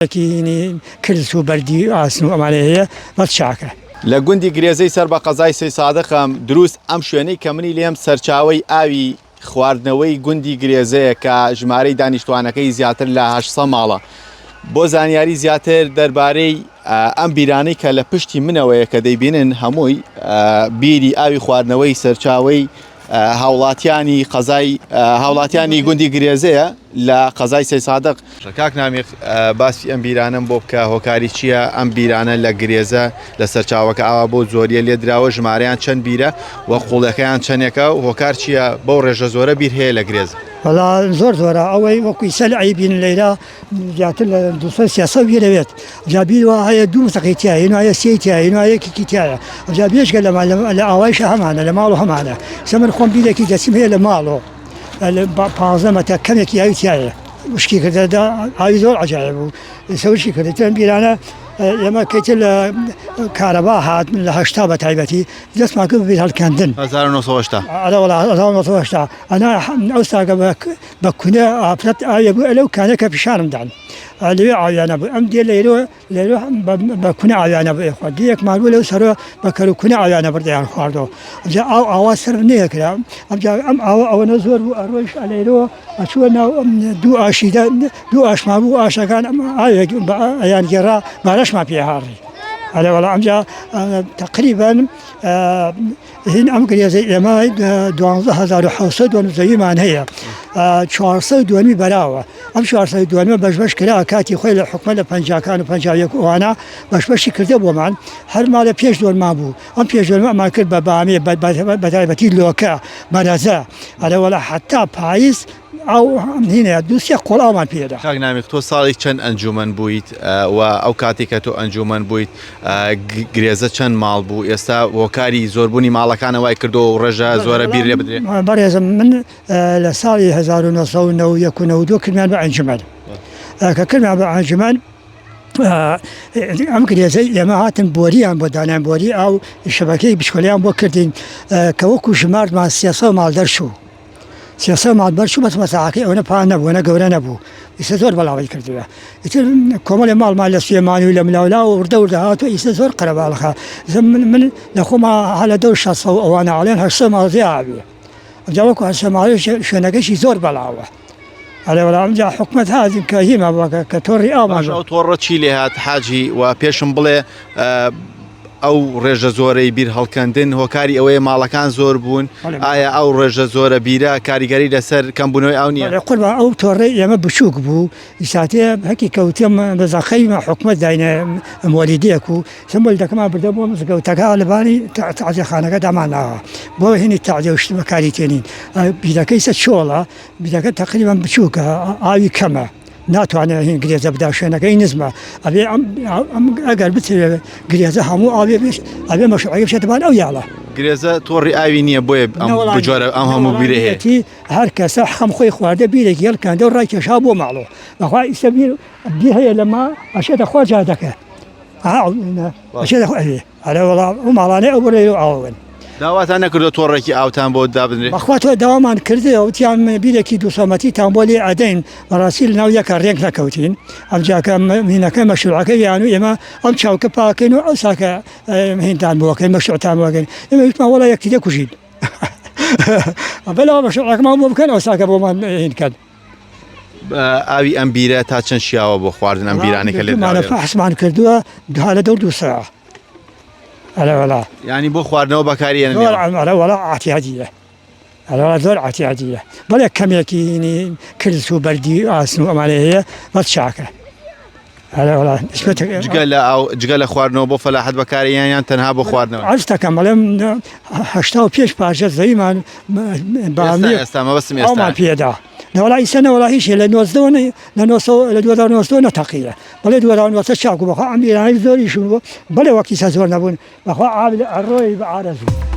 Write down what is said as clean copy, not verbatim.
كيني كرسو بردي آسنو أمانية متشاكة. لگوندی گریزی سر با قضای سی صادق هم دروس ام شونی کمنی لیم سرچاوی آوی خواردنەوەی گوندی گرێزەیە کە ژمارەی دانیشتوانەکەی زیاتر لە 800 ماڵە بۆ زانیاری زیاتر دەربارەی ئەم بیرانەی کە لە پشتی منەوەیە کە دەیبینن هەمووی بیری ئاوی خواردنەوەی سەرچاوی هاوڵاتیانی قەزای هاوڵاتیانی گوندی گرێزەیە لە قەزای سی صادق. کاک نامیق باسی ئەم بیرانم بۆ بکە هۆکاری چییە ئەم بیرانە لە گرێزە لە سەرچاوەکە ئاوا بۆ زۆریە لێ دراوە ژمارەیان چەند بیرە و قوڵەکەیان چەندێکە و هۆکار چییە بەو ڕێژە زۆرە بیر هەیە لە گرێز؟ والله زۆرە ئەوەی وەکوی سەلعی بین لەیرا زیاتر لە 200 بیرەوێت جابیرەوە هەیە دوو مستەقی تایە هێنو هەیە سێی تایە هێنو هەیە یەکێکی تایە جا بێژگە لە ئاوایشە هەمانە لە ماڵ و هەمانە سە من خۆم بیرێکی دەچم هەیە لە ماڵەوە 15 مەتە کەمێکی ئاوی تایە وشکی کردەدا ئاوی زۆر عەجایب بوو سەوشی کردێتەن بیرانە ئێمە کەیتر لە کارەبا هات من لە 80 بە تایبەتی دەستمان کرد بە هەڵکەندن 1980 1980 ئەنا ئەو ساگە بە کونە ئافرەت ئاویە بوو لەو کانەکە پیشانمدان لەوێ ئاویانە بوو ئەم دێ لێرە بە کونە ئاویانە بوو خوا دیەکمان بوو لەو سەرەوە بە کەرکونە ئاویانە بردەیان خواردەوە ئەمجا ئاوا سەر نەیەکرا ئەمجا ئەم ئەوەنە زۆر بوو ئەڕۆیش لێرەوە ئەچووە ناو دوو ئاشیدا دوو ئاشما بوو ئاشەکان ئاوێک ئەیان گێڕا بارەشمان پێهاڕی ئەلێ وەڵا ئەمجا تقریبا هین ئەم گرێزەی ئێمە 12700 دوانزەویمان هەیە 400 دوانی بەراوە ئەم 400 دوانمە بەشبەش کرا کاتی خۆی لە حکومە لە پەنجاکان و پەنجاویەک ئەوانە بەشبەشی کردە بۆمان هەر ماڵە پێش دووەرمان بوو ئەم پێش دووەرمان کرد بە بامێ بەتایبەتی لۆکە بەرەزە ئەلێ وەڵا حتا پاییز ئەو هینەیە دووسێ قۆڵاومان پێدا. کاک نامیق تۆ ساڵی چەند ئەنجومەن بوویت و ئەو کاتێک کە تۆ ئەنجومەن بوویت گرێزە چەند ماڵ بوو ئێستا هۆکاری زۆربوونی ماڵەکانە وای کردو و ڕێژە زۆرە بیر لێ بدرێت؟ بەڕێزم من لە ساڵی 1992 کردمان بە ئەنجومەن کە کردمان بە ئەنجومەن ئەم گرێزەی ئێمە هاتن بۆریان بۆ دانیان بۆری ئەو شەبەکەی بچکۆلیان بۆ کردین کە وەکو ژمارمان 300 ماڵ دەرچوو 300 ماڵ بەرچوو بەس مەساحەکەی ئەوەنە پان نەبووە گەورە نەبوو ئیسە زۆر بەڵاوی کردووە ئیتر کۆمەڵی ماڵمان لە سوێمانی و لە ملاولا و وردە هاتووە ئیسە زۆر قەرەباڵخە من لە خۆما هەلە دەور 600 ئەوانە ئاڵێن 800 ماڵ زیابێ ئەمجا وەکو 800 ماڵ شوێنەکەشی زۆر بەڵاوە ئەلێ وەڵا ئەمجا حکومەت هاتین کە هیمە بووە کە تۆڕی ئاومان ئەو تۆڕە چی لێ هات حاجی و پێشم بڵێ ئەو ڕێژە زۆرەی بیر هەڵکەندن هۆکاری ئەوەیە ماڵەکان زۆر بوون ئایا ئەو ڕێژە زۆرە بیرە کاریگەری لەسەر کەمبوونەوەی ئەو نییە؟ قوربان ئەو تۆڕەی ئێمە بچووک بوو ئیساتێ هەکی کەوتێم بەزەخەیمە حکومەت داینە مۆلیدێک و سمبل دەکەمان بردە بۆ مزگەوتەکە لەبانی تەعزیەخانەکە داماناوە بۆ هێنی تەعزیە و شتمەکاری تێنین بیرەکەی سە چۆڵە بیرەکە تەقریبا بچووکە ئاوی کەمە ناتوانێت هین گرێزە بدا شوێنەکەی نزمە ئەبێ ئەگەر بترێت گرێزە هەموو ئاوێ بێت ئەبێ مەشروعی بچێتمان ئەو یاڵە گرێزە تۆڕی ئاوی نییە بۆیە ئەم بجۆرە ئەم هەموو بیرە هەیە هەر کەسە خەم خۆی خواردە بیرێکی هەڵکەندە و ڕای کێشا بۆ ماڵەوە بەخوا ئیسە بیر هەیە لەما ئەشێتە خوا جادەکە ئەشێتە ئەرە وەڵام ئەو ماڵانەی ئەو بڕێ و ئاوەن داواتان نەکردو تۆڕێکی ئاوتان بۆ دابنرێت؟ بەخوا تۆ داوامان کردەوە وتیان بیرێکی 200مەتیتان بۆ لێ ئەدەین بەڕاستی لە ناو یەکە ڕێنگ نەکەوتین ئەمجاکە مینەکە مەشروعەکە یان و ئێمە ئەم چاوکە پاکەین و ئەو ساکە هێنتان بۆکەین مەشروعتان بۆکەین ئێمە وتمان وەڵا یەکتی دەکوژین بەلەوە مەشروعەکەمان بۆ بکەن ئەو ساکە بۆمان هێنکەن. ئاوی ئەم بیرە تا چەند شیاوە بۆ خواردن ئەم بیرانێکە لێ حسمان کردووە لە دەور 2 ساعة ولا يعني بۆ خواردنەوە بەکاریێنن وەڵا ئاحتیاجیە زۆر ئاحتیاجیە بەڵێ کەمێکی کرس و بەردی ئاسن و ئەمانە هەیە بەس چاکە جگە لە خواردنەوە بۆ فەلاحەت بەکاریان تەنها بۆ خواردنەوە ئەستەکەم بەڵێم 85 پاشە زەویمان ئەومان پێدا نەوەڵا ئیسە نەوەڵا هیچ لە 2009 نەتەقیە بەڵێ 2009 چاک بوو بەخوا ئەم بیرانەی زۆریشون بوو بەڵێ وەکیسە زۆر نەبوون بەخوا ئاوی ئەڕۆی بە ئارەزوو